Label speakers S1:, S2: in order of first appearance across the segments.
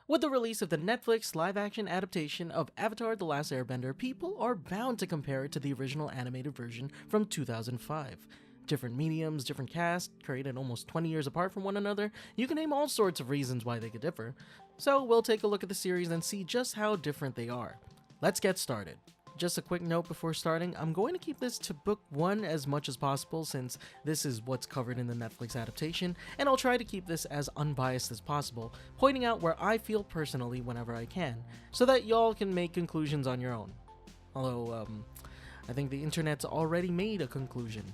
S1: With the release of the Netflix live-action adaptation of Avatar: The Last Airbender, people are bound to compare it to the original animated version from 2005. Different mediums, different cast, created almost 20 years apart from one another. You can name all sorts of reasons why they could differ. So we'll take a look at the series and see just how different they are. Let's get started. Just a quick note before starting, I'm going to keep this to book 1 as much as possible since this is what's covered in the Netflix adaptation, and I'll try to keep this as unbiased as possible, pointing out where I feel personally whenever I can, so that y'all can make conclusions on your own. Although, I think the internet's already made a conclusion.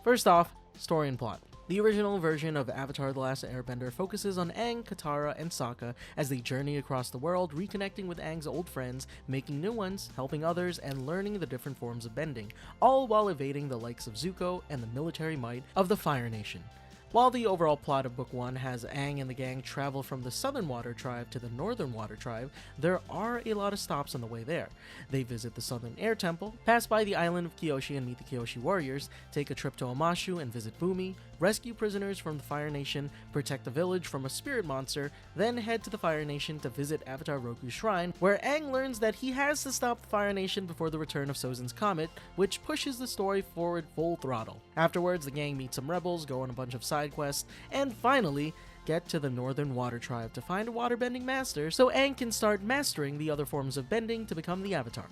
S1: First off, story and plot. The original version of Avatar: The Last Airbender focuses on Aang, Katara, and Sokka as they journey across the world, reconnecting with Aang's old friends, making new ones, helping others, and learning the different forms of bending, all while evading the likes of Zuko and the military might of the Fire Nation. While the overall plot of Book 1 has Aang and the gang travel from the Southern Water Tribe to the Northern Water Tribe, there are a lot of stops on the way there. They visit the Southern Air Temple, pass by the island of Kyoshi and meet the Kyoshi warriors, take a trip to Omashu and visit Bumi, rescue prisoners from the Fire Nation, protect the village from a spirit monster, then head to the Fire Nation to visit Avatar Roku's shrine, where Aang learns that he has to stop the Fire Nation before the return of Sozin's Comet, which pushes the story forward full throttle. Afterwards, the gang meets some rebels, go on a bunch of side quests, and finally get to the Northern Water Tribe to find a waterbending master so Aang can start mastering the other forms of bending to become the Avatar.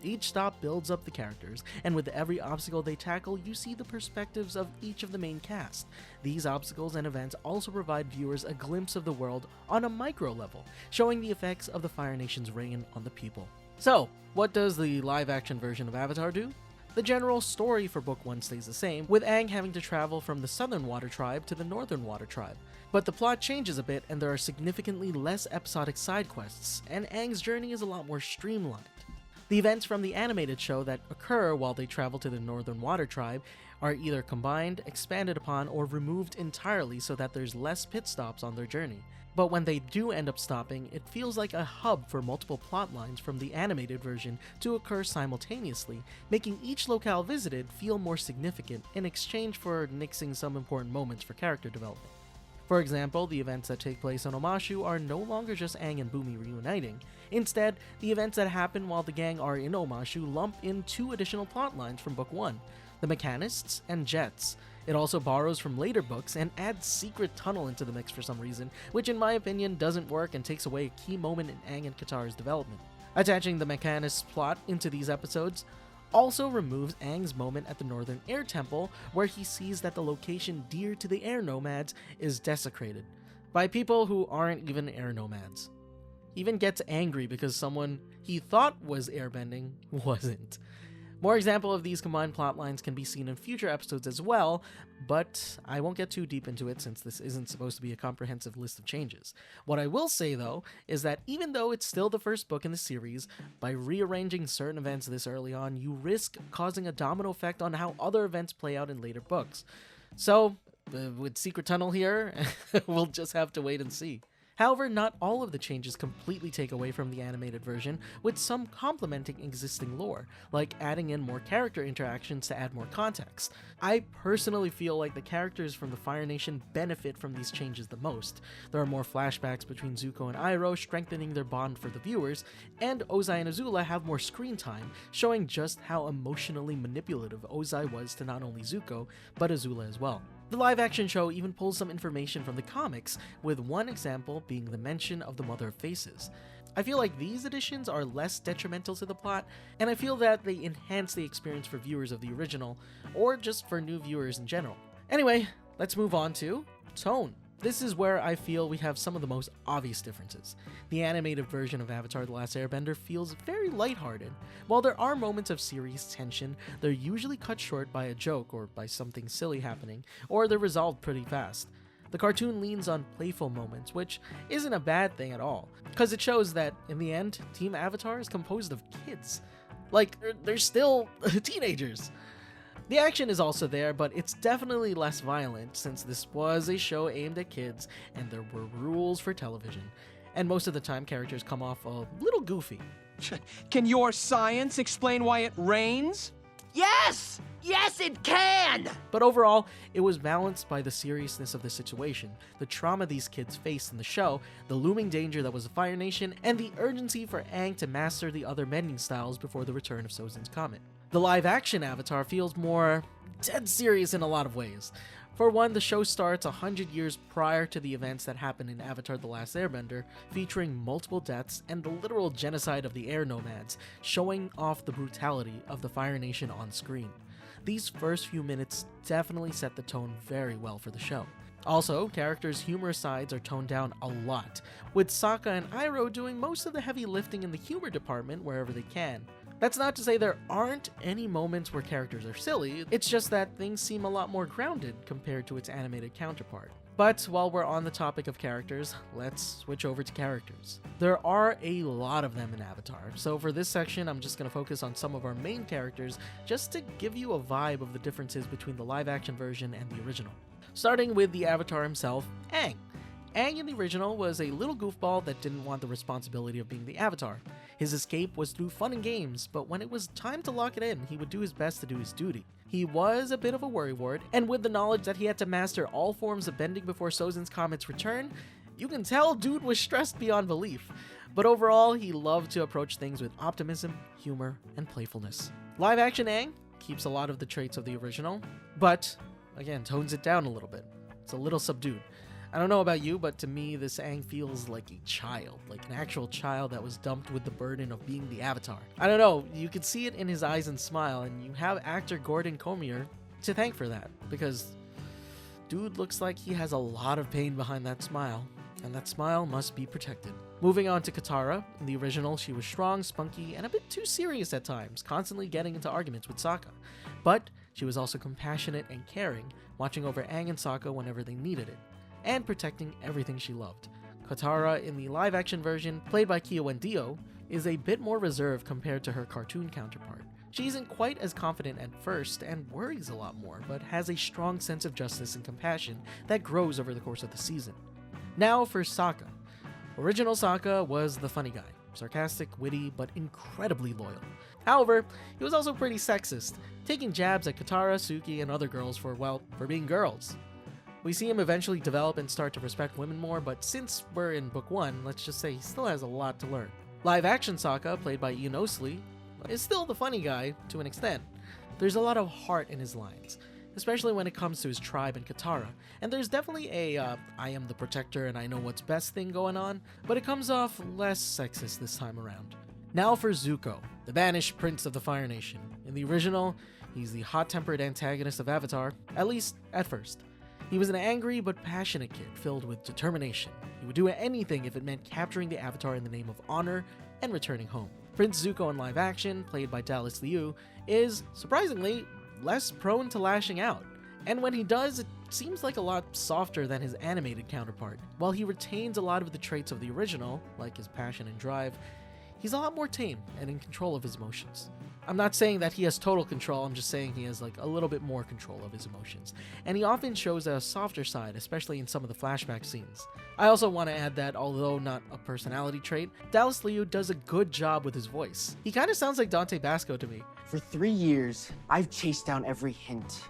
S1: Each stop builds up the characters, and with every obstacle they tackle, you see the perspectives of each of the main cast. These obstacles and events also provide viewers a glimpse of the world on a micro level, showing the effects of the Fire Nation's reign on the people. So, what does the live-action version of Avatar do? The general story for Book 1 stays the same, with Aang having to travel from the Southern Water Tribe to the Northern Water Tribe. But the plot changes a bit, and there are significantly less episodic side quests, and Aang's journey is a lot more streamlined. The events from the animated show that occur while they travel to the Northern Water Tribe are either combined, expanded upon, or removed entirely so that there's less pit stops on their journey. But when they do end up stopping, it feels like a hub for multiple plot lines from the animated version to occur simultaneously, making each locale visited feel more significant in exchange for nixing some important moments for character development. For example, the events that take place on Omashu are no longer just Aang and Bumi reuniting. Instead, the events that happen while the gang are in Omashu lump in 2 additional plot lines from Book 1, the Mechanists and Jets. It also borrows from later books and adds Secret Tunnel into the mix for some reason, which in my opinion doesn't work and takes away a key moment in Aang and Katara's development. Attaching the Mechanists plot into these episodes also removes Aang's moment at the Northern Air Temple, where he sees that the location dear to the air nomads is desecrated by people who aren't even air nomads. He even gets angry because someone he thought was airbending wasn't. More example of these combined plot lines can be seen in future episodes as well, but I won't get too deep into it since this isn't supposed to be a comprehensive list of changes. What I will say though, is that even though it's still the first book in the series, by rearranging certain events this early on, you risk causing a domino effect on how other events play out in later books. So, with Secret Tunnel here, we'll just have to wait and see. However, not all of the changes completely take away from the animated version, with some complementing existing lore, like adding in more character interactions to add more context. I personally feel like the characters from the Fire Nation benefit from these changes the most. There are more flashbacks between Zuko and Iroh, strengthening their bond for the viewers, and Ozai and Azula have more screen time, showing just how emotionally manipulative Ozai was to not only Zuko, but Azula as well. The live-action show even pulls some information from the comics, with one example being the mention of the Mother of Faces. I feel like these additions are less detrimental to the plot, and I feel that they enhance the experience for viewers of the original, or just for new viewers in general. Anyway, let's move on to tone. This is where I feel we have some of the most obvious differences. The animated version of Avatar: The Last Airbender feels very lighthearted. While there are moments of serious tension, they're usually cut short by a joke or by something silly happening, or they're resolved pretty fast. The cartoon leans on playful moments, which isn't a bad thing at all, because it shows that, in the end, Team Avatar is composed of kids. Like, they're still teenagers. The action is also there, but it's definitely less violent since this was a show aimed at kids and there were rules for television. And most of the time characters come off a little goofy.
S2: Can your science explain why it rains?
S3: Yes!
S2: Yes, it can!
S1: But overall, it was balanced by the seriousness of the situation, the trauma these kids faced in the show, the looming danger that was the Fire Nation, and the urgency for Aang to master the other bending styles before the return of Sozin's Comet. The live-action Avatar feels more dead serious in a lot of ways. For one, the show starts 100 years prior to the events that happened in Avatar The Last Airbender, featuring multiple deaths and the literal genocide of the air nomads, showing off the brutality of the Fire Nation on screen. These first few minutes definitely set the tone very well for the show. Also, characters' humorous sides are toned down a lot, with Sokka and Iroh doing most of the heavy lifting in the humor department wherever they can. That's not to say there aren't any moments where characters are silly, it's just that things seem a lot more grounded compared to its animated counterpart. But while we're on the topic of characters, let's switch over to characters. There are a lot of them in Avatar, so for this section I'm just going to focus on some of our main characters just to give you a vibe of the differences between the live-action version and the original. Starting with the Avatar himself, Aang. Aang in the original was a little goofball that didn't want the responsibility of being the Avatar. His escape was through fun and games, but when it was time to lock it in, he would do his best to do his duty. He was a bit of a worrywart, and with the knowledge that he had to master all forms of bending before Sozin's Comet's return, you can tell dude was stressed beyond belief. But overall, he loved to approach things with optimism, humor, and playfulness. Live-action Aang keeps a lot of the traits of the original, but again, tones it down a little bit. It's a little subdued. I don't know about you, but to me, this Aang feels like a child, like an actual child that was dumped with the burden of being the Avatar. I don't know, you could see it in his eyes and smile, and you have actor Gordon Cormier to thank for that, because dude looks like he has a lot of pain behind that smile, and that smile must be protected. Moving on to Katara, in the original, she was strong, spunky, and a bit too serious at times, constantly getting into arguments with Sokka. But she was also compassionate and caring, watching over Aang and Sokka whenever they needed it, and protecting everything she loved. Katara in the live-action version, played by Kia Wendio, is a bit more reserved compared to her cartoon counterpart. She isn't quite as confident at first and worries a lot more, but has a strong sense of justice and compassion that grows over the course of the season. Now for Sokka. Original Sokka was the funny guy, sarcastic, witty, but incredibly loyal. However, he was also pretty sexist, taking jabs at Katara, Suki, and other girls for being girls. We see him eventually develop and start to respect women more, but since we're in Book 1, let's just say he still has a lot to learn. Live-action Sokka, played by Ian Ousley, is still the funny guy to an extent. There's a lot of heart in his lines, especially when it comes to his tribe and Katara, and there's definitely a I am the protector and I know what's best thing going on, but it comes off less sexist this time around. Now for Zuko, the banished prince of the Fire Nation. In the original, he's the hot-tempered antagonist of Avatar, at least at first. He was an angry but passionate kid filled with determination. He would do anything if it meant capturing the Avatar in the name of honor and returning home. Prince Zuko in live action, played by Dallas Liu, is, surprisingly, less prone to lashing out. And when he does, it seems like a lot softer than his animated counterpart. While he retains a lot of the traits of the original, like his passion and drive, he's a lot more tame and in control of his emotions. I'm not saying that he has total control, I'm just saying he has a little bit more control of his emotions. And he often shows a softer side, especially in some of the flashback scenes. I also want to add that, although not a personality trait, Dallas Liu does a good job with his voice. He kind of sounds like Dante Basco to me.
S2: For 3 years, I've chased down every hint,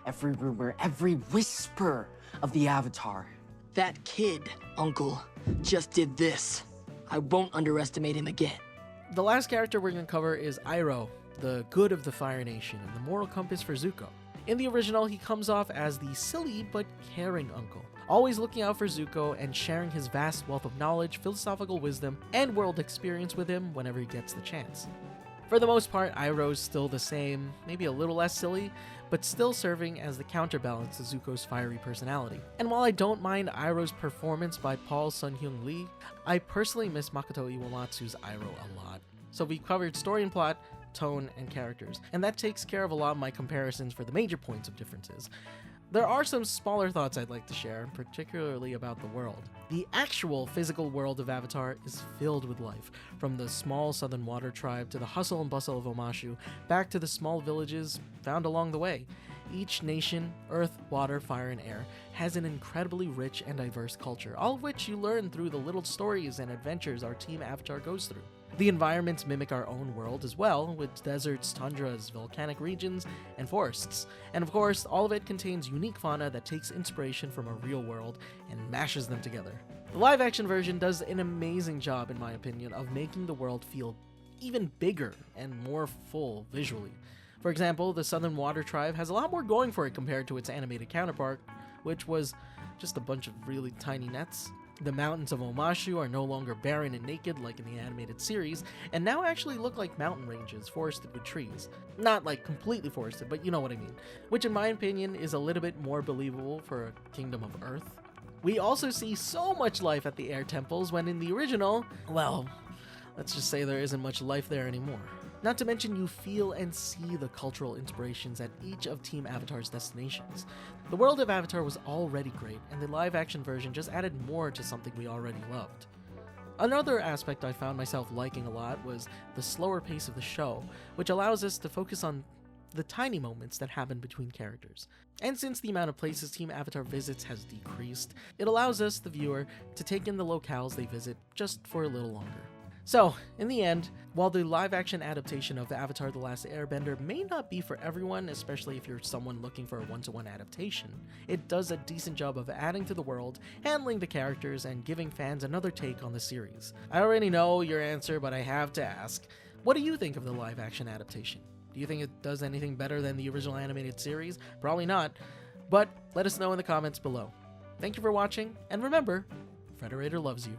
S2: every rumor, every whisper of the Avatar. That kid, Uncle, just did this. I won't underestimate him again.
S1: The last character we're going to cover is Iroh, the good of the Fire Nation and the moral compass for Zuko. In the original, he comes off as the silly but caring uncle, always looking out for Zuko and sharing his vast wealth of knowledge, philosophical wisdom, and world experience with him whenever he gets the chance. For the most part, Iroh's still the same, maybe a little less silly, but still serving as the counterbalance to Zuko's fiery personality. And while I don't mind Iroh's performance by Paul Sun-Hyung Lee, I personally miss Makoto Iwamatsu's Iroh a lot. So we've covered story and plot, tone, and characters, and that takes care of a lot of my comparisons for the major points of differences. There are some smaller thoughts I'd like to share, particularly about the world. The actual physical world of Avatar is filled with life, from the small southern water tribe to the hustle and bustle of Omashu, back to the small villages found along the way. Each nation, earth, water, fire, and air, has an incredibly rich and diverse culture, all of which you learn through the little stories and adventures our Team Avatar goes through. The environments mimic our own world as well, with deserts, tundras, volcanic regions, and forests. And of course, all of it contains unique fauna that takes inspiration from a real world and mashes them together. The live-action version does an amazing job, in my opinion, of making the world feel even bigger and more full visually. For example, the Southern Water Tribe has a lot more going for it compared to its animated counterpart, which was just a bunch of really tiny nets. The mountains of Omashu are no longer barren and naked like in the animated series, and now actually look like mountain ranges forested with trees. Not like completely forested, but you know what I mean. Which in my opinion is a little bit more believable for a Kingdom of Earth. We also see so much life at the air temples when in the original, well, let's just say there isn't much life there anymore. Not to mention you feel and see the cultural inspirations at each of Team Avatar's destinations. The world of Avatar was already great, and the live-action version just added more to something we already loved. Another aspect I found myself liking a lot was the slower pace of the show, which allows us to focus on the tiny moments that happen between characters. And since the amount of places Team Avatar visits has decreased, it allows us, the viewer, to take in the locales they visit just for a little longer. So, in the end, while the live-action adaptation of Avatar The Last Airbender may not be for everyone, especially if you're someone looking for a one-to-one adaptation, it does a decent job of adding to the world, handling the characters, and giving fans another take on the series. I already know your answer, but I have to ask, what do you think of the live-action adaptation? Do you think it does anything better than the original animated series? Probably not, but let us know in the comments below. Thank you for watching, and remember, Frederator loves you.